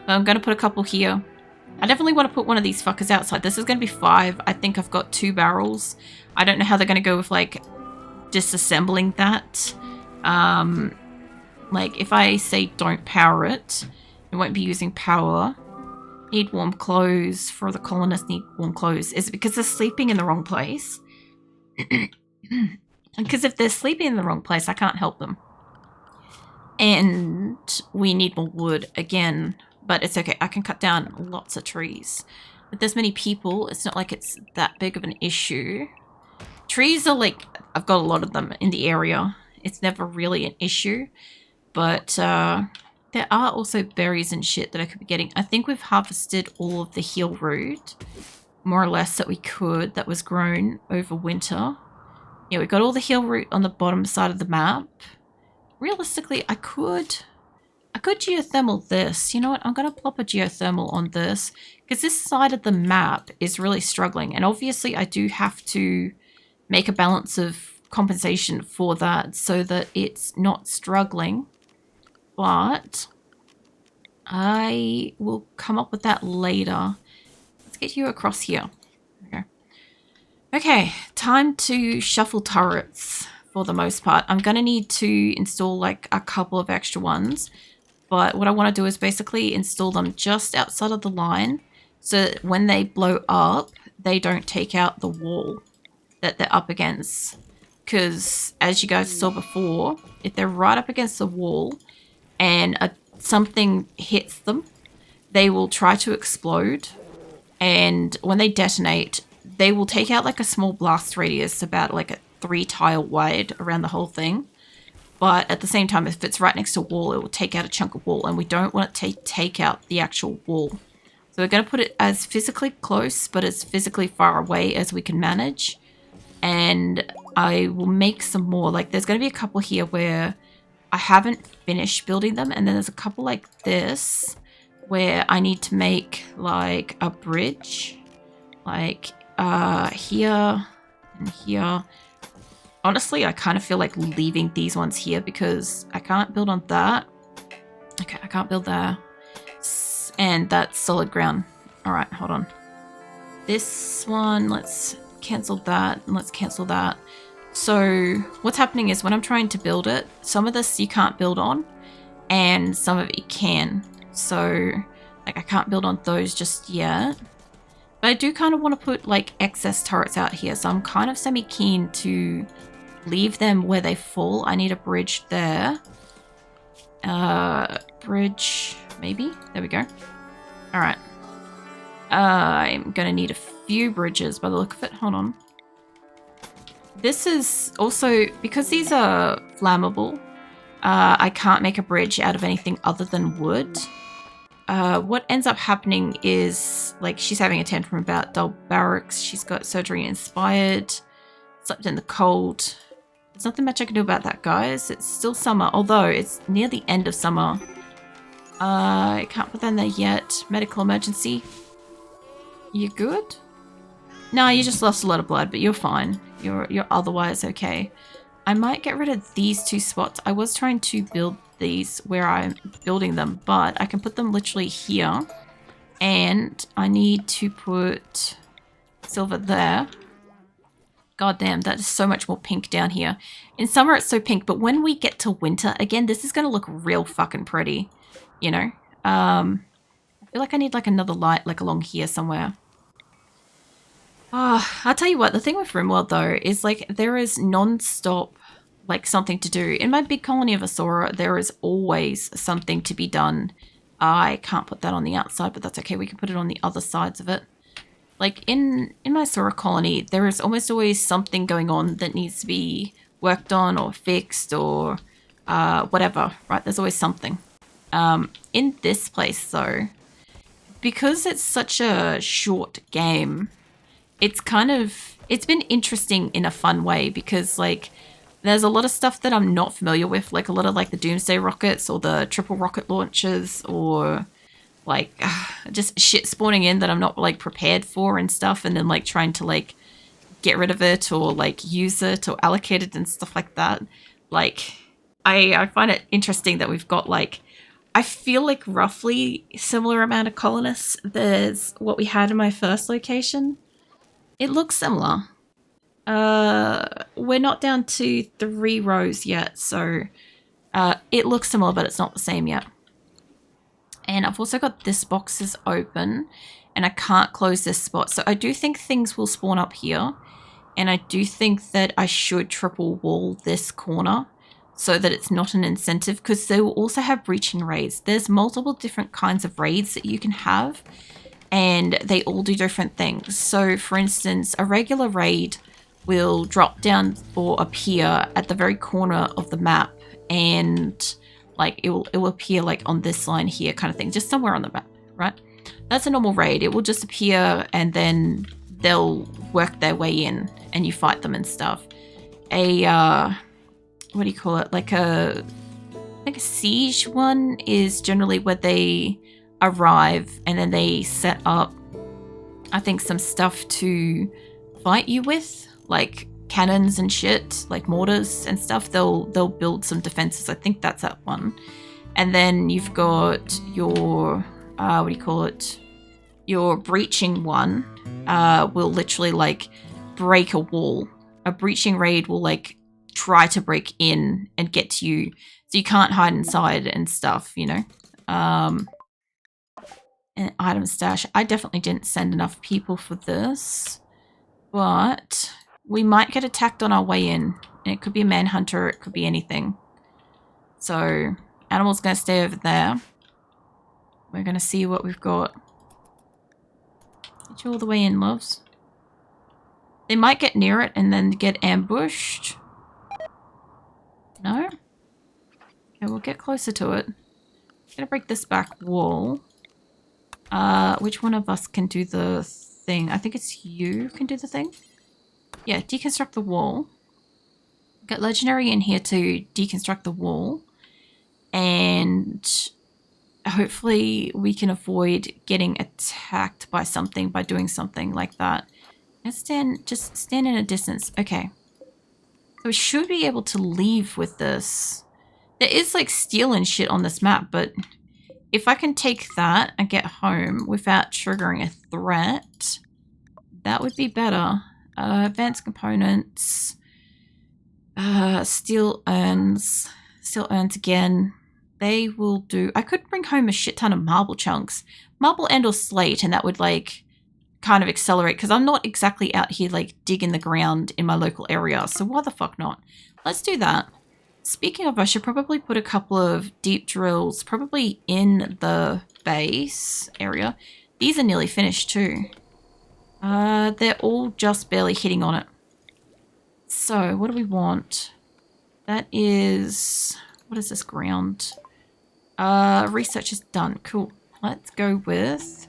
I'm going to put a couple here. I definitely want to put one of these fuckers outside. This is going to be 5. I think I've got 2 barrels. I don't know how they're going to go with, like, disassembling that. Like, if I say don't power it, it won't be using power. Need warm clothes. For the colonists need warm clothes. Is it because they're sleeping in the wrong place? Because if they're sleeping in the wrong place, I can't help them. And we need more wood again. But it's okay. I can cut down lots of trees. With this many people, it's not like it's that big of an issue. Trees are like, I've got a lot of them in the area. It's never really an issue. But there are also berries and shit that I could be getting. I think we've harvested all of the heel root, more or less, that we could, that was grown over winter. Yeah, we got all the heel root on the bottom side of the map. Realistically, I could geothermal this. You know what? I'm going to plop a geothermal on this because this side of the map is really struggling. And obviously, I do have to make a balance of compensation for that so that it's not struggling. But I will come up with that later. Let's get you across here. Okay, time to shuffle turrets for the most part. I'm going to need to install like a couple of extra ones. But what I want to do is basically install them just outside of the line so that when they blow up, they don't take out the wall that they're up against. Because as you guys saw before, if they're right up against the wall and something hits them, they will try to explode. And when they detonate, they will take out like a small blast radius about like a 3 tile wide around the whole thing. But at the same time, if it's right next to a wall, it will take out a chunk of wall. And we don't want it to take out the actual wall. So we're going to put it as physically close, but as physically far away as we can manage. And I will make some more. Like, there's going to be a couple here where I haven't finished building them. And then there's a couple like this where I need to make, like, a bridge. Like, here and here. Honestly, I kind of feel like leaving these ones here because I can't build on that. Okay, I can't build there. And that's solid ground. All right, hold on. This one, let's cancel that and let's cancel that. So what's happening is when I'm trying to build it, some of this you can't build on and some of it you can. So like I can't build on those just yet. But I do kind of want to put like excess turrets out here. So I'm kind of semi-keen to leave them where they fall. I need a bridge there. Bridge, maybe? There we go. All right. I'm going to need a few bridges by the look of it. Hold on. This is also, because these are flammable, I can't make a bridge out of anything other than wood. What ends up happening is, like, she's having a tantrum about dull barracks. She's got surgery inspired. Slept in the cold. There's nothing much I can do about that, guys. It's still summer, although it's near the end of summer. I can't put that in there yet. Medical emergency. You good? No, you just lost a lot of blood, but you're fine. You're otherwise okay. I might get rid of these 2 spots. I was trying to build these where I'm building them, but I can put them literally here. And I need to put silver there. God damn, that is so much more pink down here. In summer, it's so pink, but when we get to winter, again, this is going to look real fucking pretty, you know? I feel like I need like another light like along here somewhere. I'll tell you what, the thing with RimWorld though is like there is non-stop like something to do. In my big colony of Asura, there is always something to be done. I can't put that on the outside, but that's okay. We can put it on the other sides of it. Like in my Asura colony, there is almost always something going on that needs to be worked on or fixed or whatever, right? There's always something. In this place though, because it's such a short game, it's been interesting in a fun way because like there's a lot of stuff that I'm not familiar with, like a lot of like the Doomsday rockets or the triple rocket launchers or like just shit spawning in that I'm not like prepared for and stuff, and then like trying to like get rid of it or like use it or allocate it and stuff like that. Like I find it interesting that we've got like, I feel like roughly similar amount of colonists. There's what we had in my first location. It looks similar. We're not down to 3 rows yet, so it looks similar, but it's not the same yet. And I've also got this box is open, and I can't close this spot. So I do think things will spawn up here, and I do think that I should triple wall this corner so that it's not an incentive, because they will also have breaching raids. There's multiple different kinds of raids that you can have, and they all do different things. So for instance, a regular raid will drop down or appear at the very corner of the map, and like it will appear like on this line here kind of thing, just somewhere on the map, right? That's a normal raid. It will just appear and then they'll work their way in and you fight them and stuff. What do you call it? Like a siege one is generally where they arrive and then they set up, I think, some stuff to fight you with, like cannons and shit, like mortars and stuff. They'll build some defenses. I think that's that one. And then you've got your what do you call it? Your breaching one will literally like break a wall. A breaching raid will like try to break in and get to you, so you can't hide inside and stuff, you know. An item stash. I definitely didn't send enough people for this, but we might get attacked on our way in. And it could be a manhunter, it could be anything. So animal's gonna stay over there. We're gonna see what we've got. Get you all the way in, loves. They might get near it and then get ambushed. No? Okay, we'll get closer to it. I'm gonna break this back wall. Which one of us can do the thing? I think it's you can do the thing. Yeah, deconstruct the wall. Get legendary in here to deconstruct the wall. And hopefully we can avoid getting attacked by something by doing something like that. Let's just stand in a distance. Okay. So we should be able to leave with this. There is like steel and shit on this map, but if I can take that and get home without triggering a threat, that would be better. Advanced components. Steel urns. Steel urns again. They will do. I could bring home a shit ton of marble chunks. Marble and or slate, and that would like kind of accelerate, because I'm not exactly out here like digging the ground in my local area, so why the fuck not? Let's do that. Speaking of, I should probably put a couple of deep drills probably in the base area. These are nearly finished too. They're all just barely hitting on it. So what do we want? That is, what is this ground? Research is done. Cool. Let's go with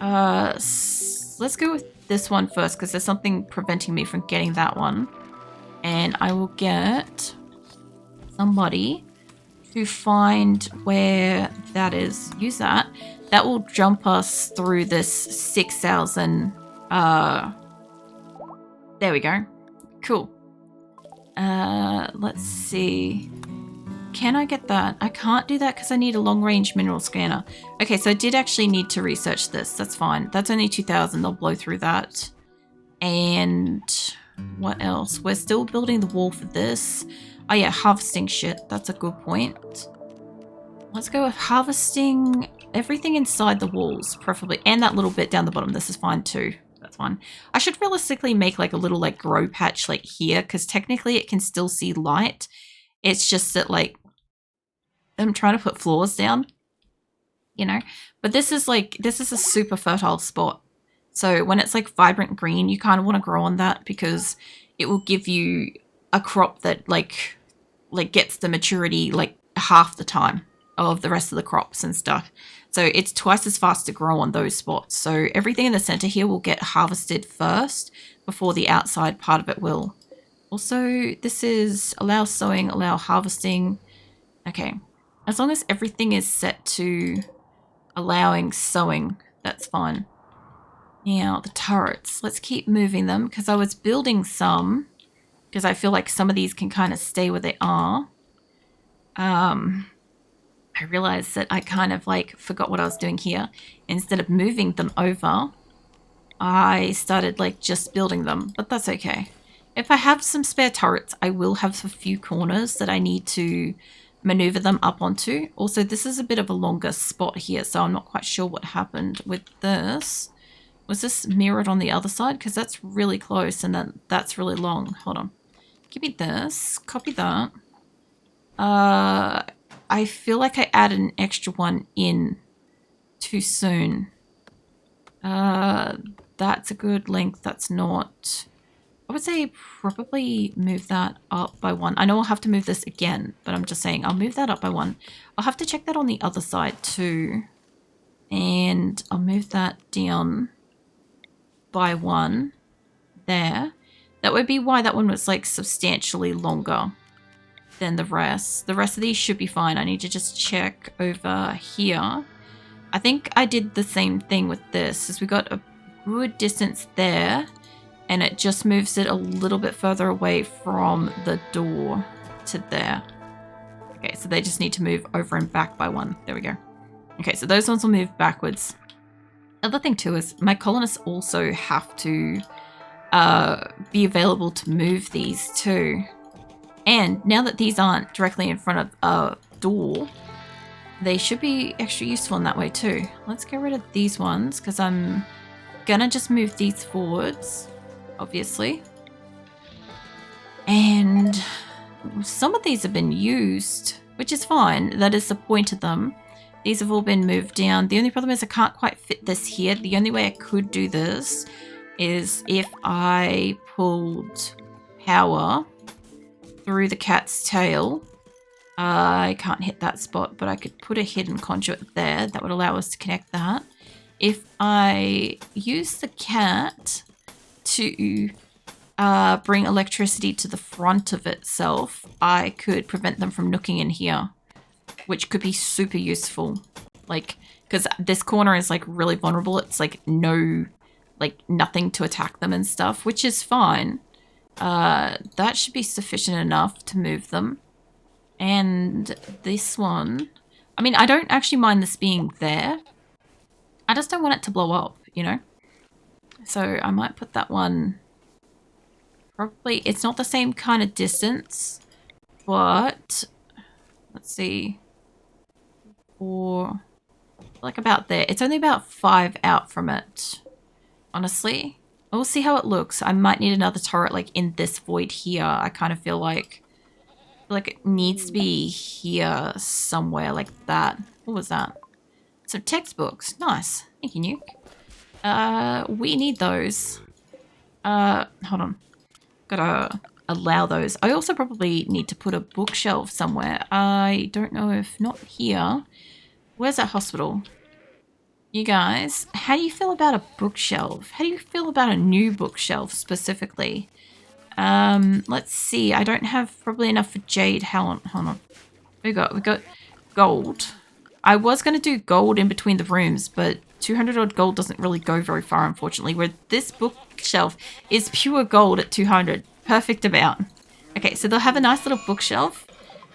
let's go with this one first, because there's something preventing me from getting that one. And I will get somebody to find where that is. Use that. That will jump us through this 6,000. There we go. Cool. Let's see. Can I get that? I can't do that because I need a long-range mineral scanner. Okay, so I did actually need to research this. That's fine. That's only 2,000. They'll blow through that. And what else? We're still building the wall for this. Oh yeah, harvesting shit. That's a good point. Let's go with harvesting everything inside the walls, preferably. And that little bit down the bottom. This is fine too. That's fine. I should realistically make like a little like grow patch like here, because technically it can still see light. It's just that like I'm trying to put floors down, you know, but this is a super fertile spot. So when it's like vibrant green, you kind of want to grow on that, because it will give you a crop that like gets the maturity like half the time of the rest of the crops and stuff. So it's twice as fast to grow on those spots. So everything in the center here will get harvested first before the outside part of it will. Also, this is allow sowing, allow harvesting. Okay. As long as everything is set to allowing sowing, that's fine. Now, the turrets. Let's keep moving them, because I was building some, because I feel like some of these can kind of stay where they are. I realized that I kind of like forgot what I was doing here. Instead of moving them over, I started like just building them, but that's okay. If I have some spare turrets, I will have a few corners that I need to maneuver them up onto. Also, this is a bit of a longer spot here, so I'm not quite sure what happened with this. Was this mirrored on the other side? Because that's really close and then that's really long. Hold on. Give me this. Copy that. I feel like I added an extra one in too soon. That's a good length. That's not. I would say probably move that up by one. I know I'll have to move this again, but I'm just saying I'll move that up by one. I'll have to check that on the other side too. And I'll move that down by one there. That would be why that one was like substantially longer than the rest. The rest of these should be fine. I need to just check over here. I think I did the same thing with this, as we got a good distance there, and it just moves it a little bit further away from the door to there. Okay, so they just need to move over and back by one. There we go. Okay, so those ones will move backwards. Other thing too is my colonists also have to be available to move these too. And now that these aren't directly in front of a door, they should be extra useful in that way too. Let's get rid of these ones because I'm gonna just move these forwards, obviously. And some of these have been used, which is fine. That is the point of them. These have all been moved down. The only problem is I can't quite fit this here. The only way I could do this is if I pulled power through the cat's tail. I can't hit that spot, but I could put a hidden conduit there. That would allow us to connect that. If I use the cat to bring electricity to the front of itself, I could prevent them from nooking in here, which could be super useful. Like, because this corner is like really vulnerable. It's like nothing to attack them and stuff, which is fine. That should be sufficient enough to move them. And this one, I mean, I don't actually mind this being there. I just don't want it to blow up, you know? So I might put that one, probably, it's not the same kind of distance, but let's see, or like about there. It's only about 5 out from it, honestly. We'll see how it looks. I might need another turret like in this void here. I kind of feel like it needs to be here somewhere like that. What was that? Some textbooks. Nice. Thank you, Nuke. We need those. Hold on. Gotta allow those. I also probably need to put a bookshelf somewhere. I don't know if not here. Where's that hospital? You guys, how do you feel about a bookshelf? How do you feel about a new bookshelf specifically? Let's see. I don't have probably enough for jade. Hold on. We got gold. I was going to do gold in between the rooms, but 200 odd gold doesn't really go very far, unfortunately, where this bookshelf is pure gold at 200. Perfect amount. Okay, so they'll have a nice little bookshelf,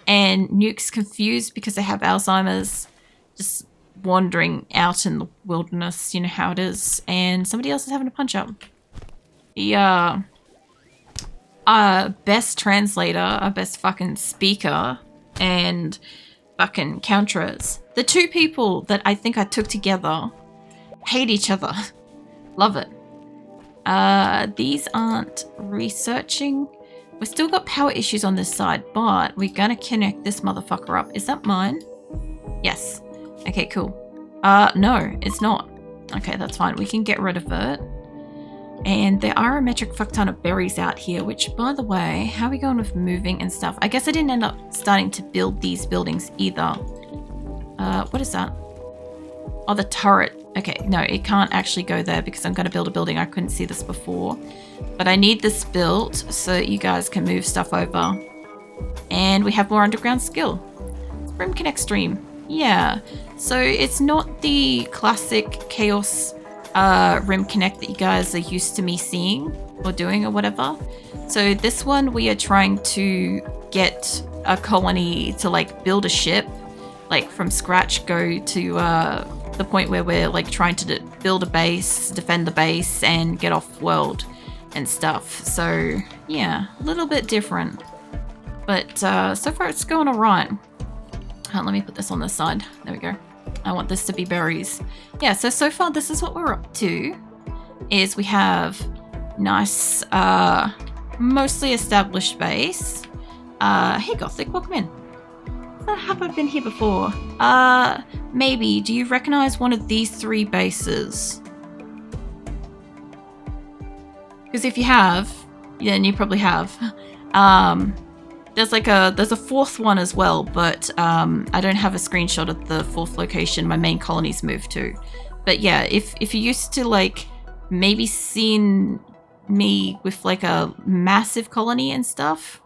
and Nuke's confused because they have Alzheimer's, just wandering out in the wilderness, you know how it is, and somebody else is having a punch up. The best translator, our best fucking speaker, and fucking counterers. The two people that I think I took together hate each other. Love it. These aren't researching. We've still got power issues on this side, but we're gonna connect this motherfucker up. Is that mine? Yes. Okay, cool. No, it's not. Okay, that's fine. We can get rid of it. And there are a metric fuck ton of berries out here, which, by the way, how are we going with moving and stuff? I guess I didn't end up starting to build these buildings either. What is that? Oh, the turret. Okay, no, it can't actually go there because I'm going to build a building. I couldn't see this before. But I need this built so that you guys can move stuff over. And we have more underground skill. It's Rimconnect stream. Yeah. So it's not the classic chaos Rimconnect that you guys are used to me seeing or doing or whatever. So this one we are trying to get a colony to like build a ship like from scratch go to the point where we're like trying to build a base, defend the base, and get off world and stuff. So yeah, a little bit different, but so far it's going alright. Let me put this on this side. There we go. I want this to be berries. Yeah, so far this is what we're up to. Is we have nice, mostly established base. Hey Gothic, welcome in. Have I been here before? Maybe. Do you recognize one of these 3 bases? Because if you have, then you probably have. There's a 4th one as well, but I don't have a screenshot of the 4th location my main colony's moved to. But yeah, if you used to like maybe seen me with like a massive colony and stuff,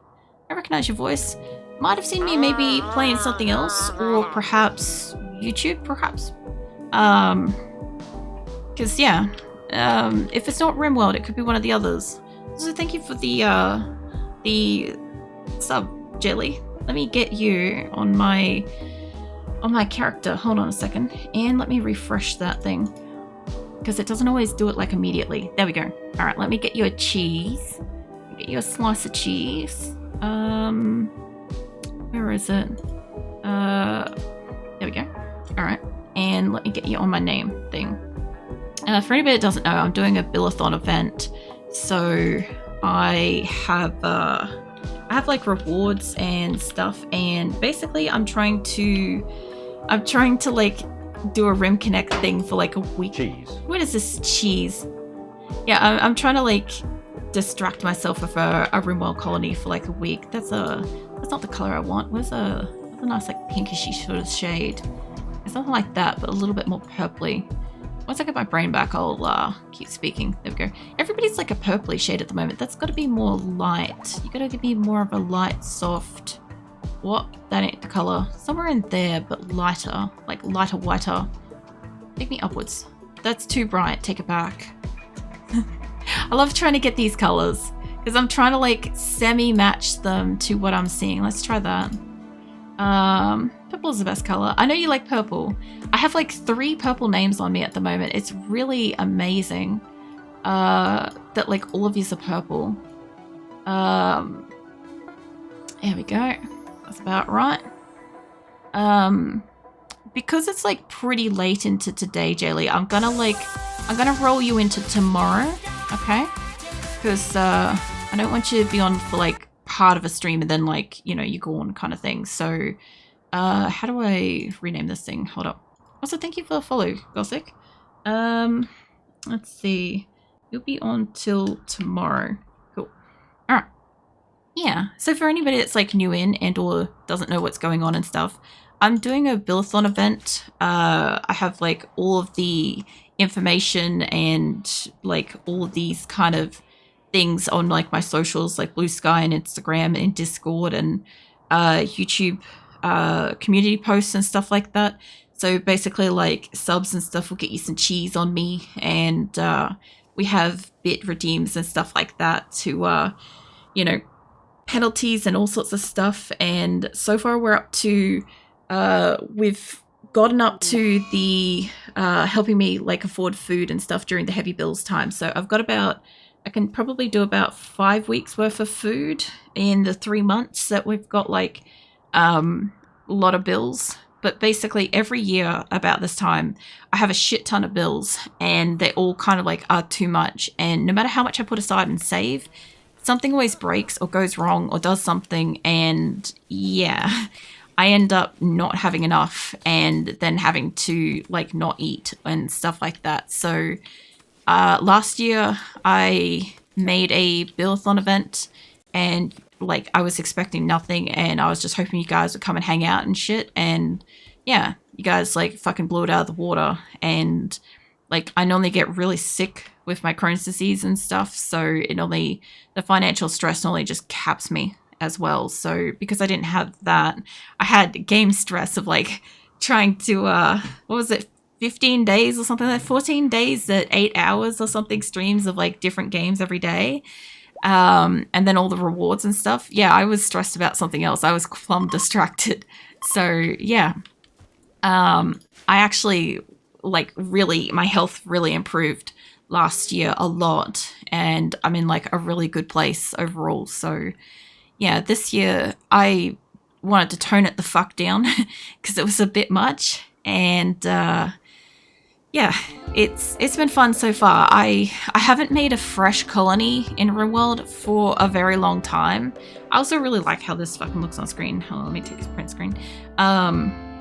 I recognize your voice. Might have seen me maybe playing something else, or perhaps YouTube, perhaps. Because yeah, if it's not RimWorld, it could be one of the others. So thank you for the sub, Jelly. Let me get you on my character. Hold on a second, and let me refresh that thing because it doesn't always do it like immediately. There we go. All right, let me get you a cheese. Get you a slice of cheese. Where is it? There we go. All right, and let me get you on my name thing. For anybody that doesn't know, I'm doing a Billathon event, so I have like rewards and stuff, and basically I'm trying to like do a Rimconnect thing for like a week. Cheese. What is this cheese? Yeah, I'm trying to like distract myself with a RimWorld colony for like a week. That's not the color I want. Where's a nice like pinkishy sort of shade? It's something like that, but a little bit more purpley. Once I get my brain back, I'll keep speaking. There we go. Everybody's like a purpley shade at the moment. That's got to be more light. You got to give me more of a light, soft. What? That ain't the color. Somewhere in there, but lighter, like lighter, whiter. Take me upwards. That's too bright. Take it back. I love trying to get these colors because I'm trying to like semi-match them to what I'm seeing. Let's try that. Purple is the best color. I know you like purple. I have like 3 purple names on me at the moment. It's really amazing that like all of these are purple. There we go. That's about right. Because it's like pretty late into today, Jelly, I'm gonna roll you into tomorrow, okay? Because I don't want you to be on for like part of a stream and then like, you know, you go on kind of thing. So how do I rename this thing? Hold up. Also, thank you for the follow, Gothic. Let's see. You'll be on till tomorrow. Cool. All right. Yeah. So for anybody that's like new in and or doesn't know what's going on and stuff, I'm doing a Billathon event. I have like all of the information and like all of these kind of things on like my socials, like Blue Sky and Instagram and Discord and YouTube community posts and stuff like that. So basically like subs and stuff will get you some cheese on me, and we have bit redeems and stuff like that to you know, penalties and all sorts of stuff. And so far we're up to we've gotten up to the helping me like afford food and stuff during the heavy bills time. So I've got I can probably do about 5 weeks worth of food in the 3 months that we've got like a lot of bills. But basically every year about this time, I have a shit ton of bills, and they all kind of like are too much. And no matter how much I put aside and save, something always breaks or goes wrong or does something. And yeah, I end up not having enough and then having to like not eat and stuff like that. So last year I made a Billathon event, and like I was expecting nothing, and I was just hoping you guys would come and hang out and shit. And yeah, you guys like fucking blew it out of the water. And like I normally get really sick with my Crohn's disease and stuff, so the financial stress normally just caps me as well. So because I didn't have that, I had game stress of like trying to what was it, 15 days or something, like 14 days at 8 hours or something streams of like different games every day. And then all the rewards and stuff. Yeah, I was stressed about something else. I was plumb distracted. So yeah, I actually like really, my health really improved last year a lot, and I'm in like a really good place overall. So yeah, this year I wanted to tone it the fuck down because it was a bit much, and yeah, it's been fun so far. I haven't made a fresh colony in RimWorld for a very long time. I also really like how this fucking looks on screen. Hold on, let me take this print screen.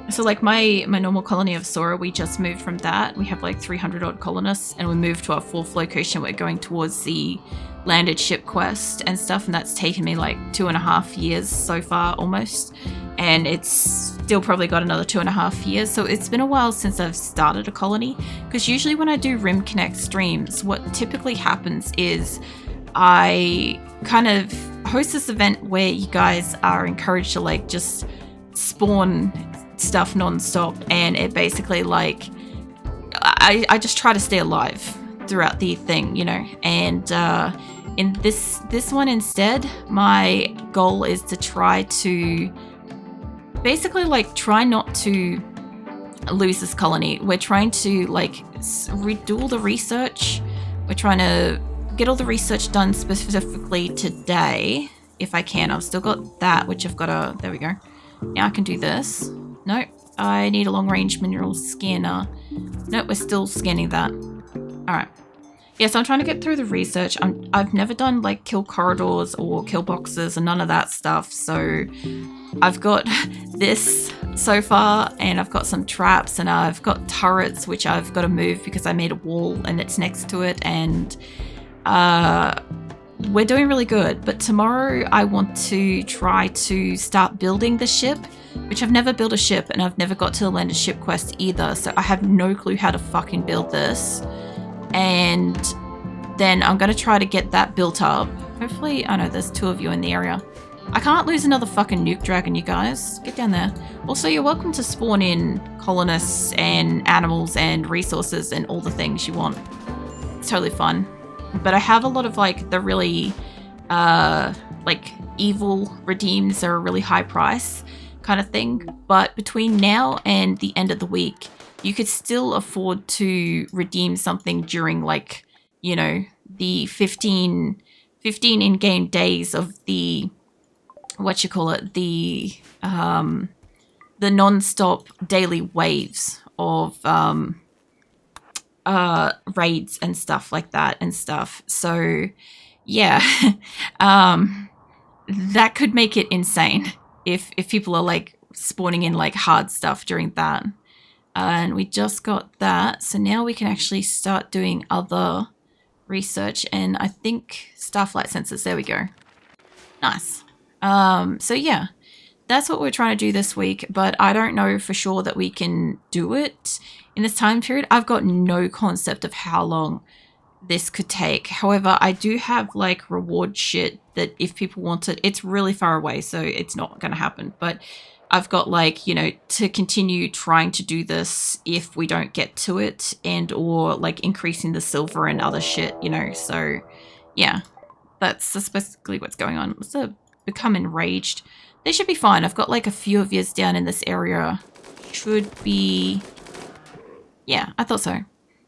So like my normal colony of Sora, we just moved from that. We have like 300 odd colonists, and we moved to our fourth location. We're going towards the landed ship quest and stuff, and that's taken me like 2.5 years so far almost, and it's still probably got another 2.5 years. So it's been a while since I've started a colony, because usually when I do Rimconnect streams, what typically happens is I kind of host this event where you guys are encouraged to like just spawn stuff non-stop, and it basically like I just try to stay alive throughout the thing, you know. And in this one instead, my goal is to try to basically like try not to lose this colony. We're trying to like do all the research. We're trying to get all the research done specifically today if I can. I've still got that, which I've got a, there we go. Now I can do this. Nope, I need a long-range mineral scanner. Nope, we're still scanning that. Alright. Yeah, so I'm trying to get through the research. I've never done like kill corridors or kill boxes and none of that stuff. So I've got this so far, and I've got some traps, and I've got turrets which I've got to move because I made a wall and it's next to it, and we're doing really good. But tomorrow I want to try to start building the ship, which I've never built a ship, and I've never got to the landed ship quest either, so I have no clue how to fucking build this. And then I'm gonna try to get that built up. Hopefully, I know there's 2 of you in the area. I can't lose another fucking nuke dragon, you guys. Get down there. Also, you're welcome to spawn in colonists and animals and resources and all the things you want. It's totally fun. But I have a lot of like the really like evil redeems are a really high price kind of thing. But between now and the end of the week, you could still afford to redeem something during like, you know, the 15 in-game days of the, what you call it, the non-stop daily waves of raids and stuff like that and stuff. So yeah, that could make it insane if people are like spawning in like hard stuff during that. And we just got that, so now we can actually start doing other research, and I think starflight sensors, there we go. Nice. So yeah, that's what we're trying to do this week, but I don't know for sure that we can do it in this time period. I've got no concept of how long this could take. However, I do have like reward shit that if people want it, it's really far away, so it's not going to happen, but I've got like, you know, to continue trying to do this if we don't get to it, and or like increasing the silver and other shit, you know. So yeah, that's basically what's going on. Let's become enraged. They should be fine. I've got like a few of yous down in this area. Should be, yeah, I thought so.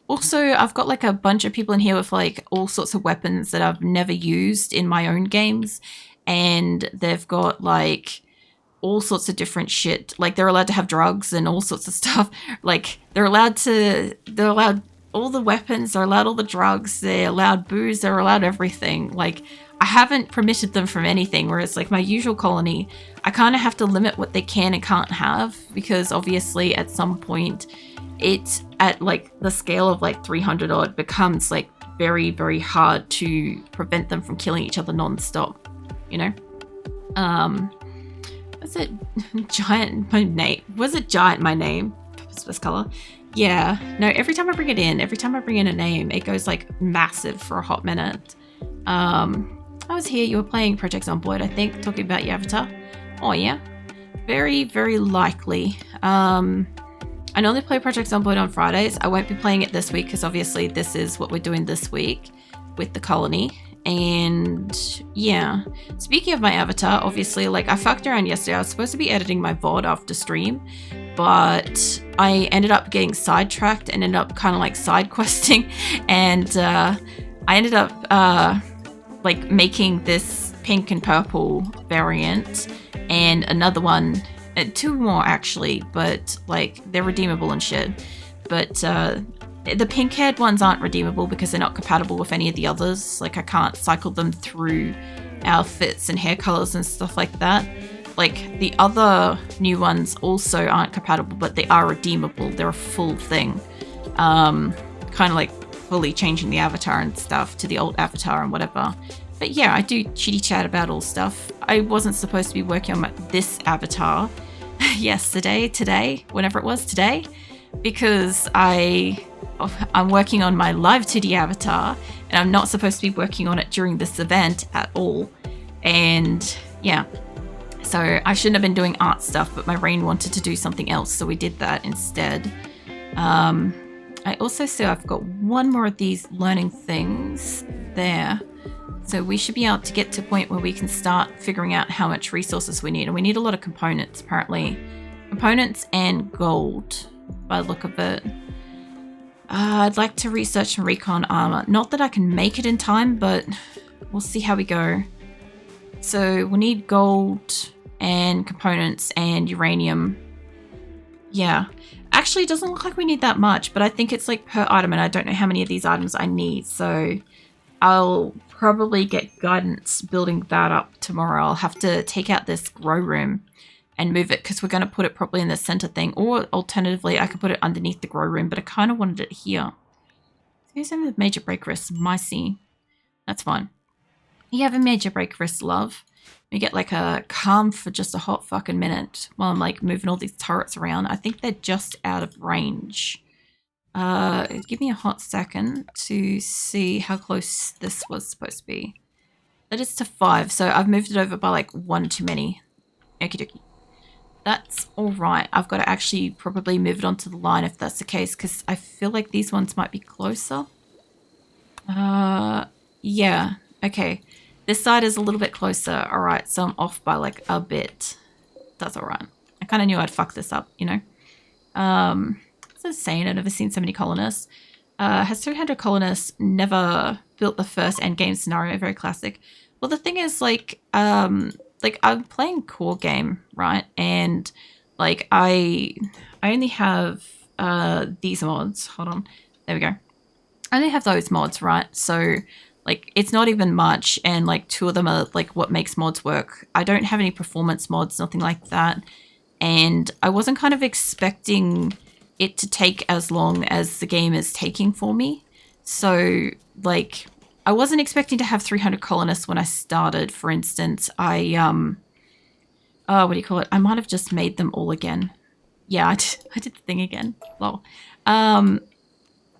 Also, I've got like a bunch of people in here with like all sorts of weapons that I've never used in my own games, and they've got like all sorts of different shit. Like they're allowed to have drugs and all sorts of stuff. Like they're allowed all the weapons, they're allowed all the drugs, they're allowed booze, they're allowed everything. Like I haven't permitted them from anything, whereas like my usual colony, I kind of have to limit what they can and can't have, because obviously at some point it, at like the scale of like 300 odd, becomes like very, very hard to prevent them from killing each other non-stop, you know? Was it giant my name? Was it giant my name? This color? Yeah. No, every time I bring it in, every time I bring in a name, it goes like massive for a hot minute. I was here, you were playing Project Zomboid, I think, talking about your avatar. Oh yeah. Very, very likely. I normally play Project Zomboid on Fridays. I won't be playing it this week because obviously this is what we're doing this week with the colony. And yeah, speaking of my avatar, obviously, like I fucked around yesterday. I was supposed to be editing my VOD after stream, but I ended up getting sidetracked and ended up kind of like side questing, and I ended up like making this pink and purple variant and another one, 2 more actually, but like they're redeemable and shit. But the pink haired ones aren't redeemable because they're not compatible with any of the others. Like I can't cycle them through outfits and hair colors and stuff like that. Like the other new ones also aren't compatible, but they are redeemable. They're a full thing. Kind of like fully changing the avatar and stuff to the old avatar and whatever. But yeah, I do chitty chat about all stuff. I wasn't supposed to be working on this avatar yesterday, today, whenever it was today, because I'm working on my live 2D avatar and I'm not supposed to be working on it during this event at all. And yeah, so I shouldn't have been doing art stuff, but my brain wanted to do something else, so we did that instead. I also see I've got one more of these learning things there. So we should be able to get to a point where we can start figuring out how much resources we need. And we need a lot of components, apparently. Components and gold, by the look of it. I'd like to research and recon armor. Not that I can make it in time, but we'll see how we go. So we'll need gold and components and uranium. Yeah. Actually, it doesn't look like we need that much, but I think it's like per item, and I don't know how many of these items I need. So I'll probably get guidance building that up tomorrow. I'll have to take out this grow room and move it because we're going to put it probably in the center thing, or alternatively I could put it underneath the grow room, but I kind of wanted it here. Here's some of the major break risks. Micey. That's fine. You have a major break risk, love. You get like a calm for just a hot fucking minute while I'm like moving all these turrets around. I think they're just out of range. Give me a hot second to see how close this was supposed to be. That is to 5, so I've moved it over by like 1 too many. Okie dokie. That's alright. I've got to actually probably move it onto the line if that's the case, because I feel like these ones might be closer. Yeah. Okay. This side is a little bit closer. Alright, so I'm off by like a bit. That's alright. I kind of knew I'd fuck this up, you know? It's insane. I've never seen so many colonists. Has 300 colonists never built the first endgame scenario? Very classic. Well, the thing is, like I'm playing core game, right? And like I only have these mods. Hold on. There we go. I only have those mods, right? So like it's not even much, and like 2 of them are like what makes mods work. I don't have any performance mods, nothing like that. And I wasn't kind of expecting it to take as long as the game is taking for me. So like I wasn't expecting to have 300 colonists when I started. For instance, I what do you call it? I might have just made them all again. Yeah, I did the thing again. Lol.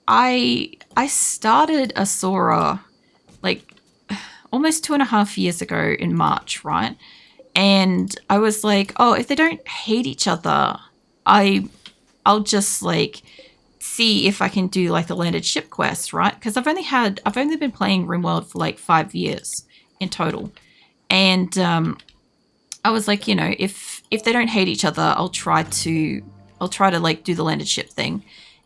I started Asura like almost 2.5 years ago in March, right? And I was like, oh, if they don't hate each other, I'll just like see if I can do like the landed ship quest, right? Because I've only been playing RimWorld for like 5 years in total. And I was like, you know, if they don't hate each other, I'll try to like do the landed ship thing.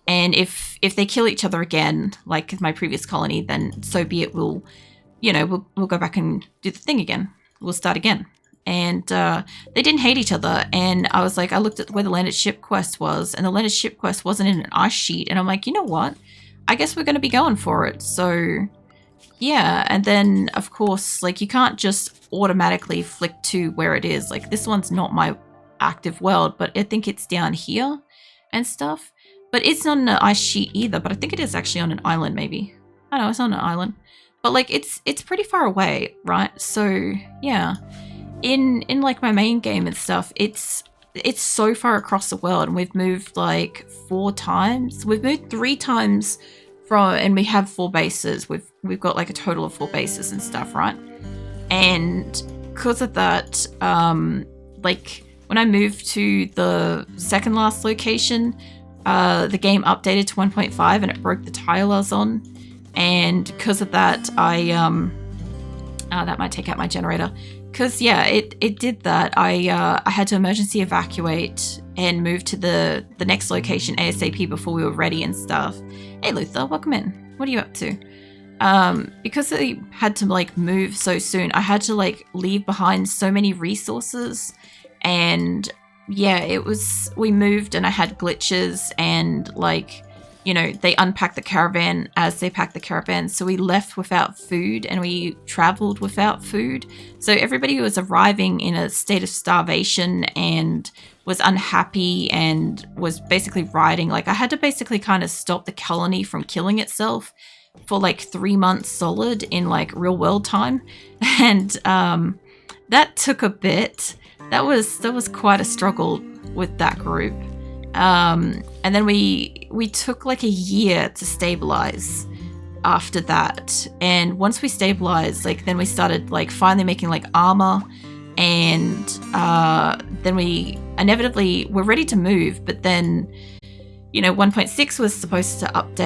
And if they kill each other again, like my previous colony, then so be it. We'll go back and do the thing again. We'll start again. And they didn't hate each other. And I was like, I looked at where the landed ship quest was, and the landed ship quest wasn't in an ice sheet. And I'm like, you know what? I guess we're going to be going for it. So yeah. And then of course, like you can't just automatically flick to where it is. Like this one's not my active world, but I think it's down here and stuff. But it's not on an ice sheet either, but I think it is actually on an island maybe. I don't know, it's on an island. But like it's pretty far away, right? So yeah. In like my main game and stuff, it's so far across the world, and we've moved like 4 times. We've moved 3 times and we have 4 bases. We've got like a total of 4 bases and stuff, right? And because of that, like when I moved to the second last location, the game updated to 1.5 and it broke the tile I was on. And because of that, that might take out my generator. because yeah, it did that. I had to emergency evacuate and move to the next location ASAP before we were ready and stuff. Hey Luther, welcome in. What are you up to? Because I had to like move so soon, I had to like leave behind so many resources, and yeah, we moved and I had glitches, and like, you know, they unpacked the caravan as they packed the caravan, so we left without food and we traveled without food. So everybody was arriving in a state of starvation and was unhappy and was basically rioting. Like I had to basically kind of stop the colony from killing itself for like 3 months solid in like real world time, and that took a bit. That was quite a struggle with that group. And then we took like a year to stabilize after that. And once we stabilized, like then we started like finally making like armor, and then we inevitably were ready to move. But then, you know, 1.6 was supposed to update.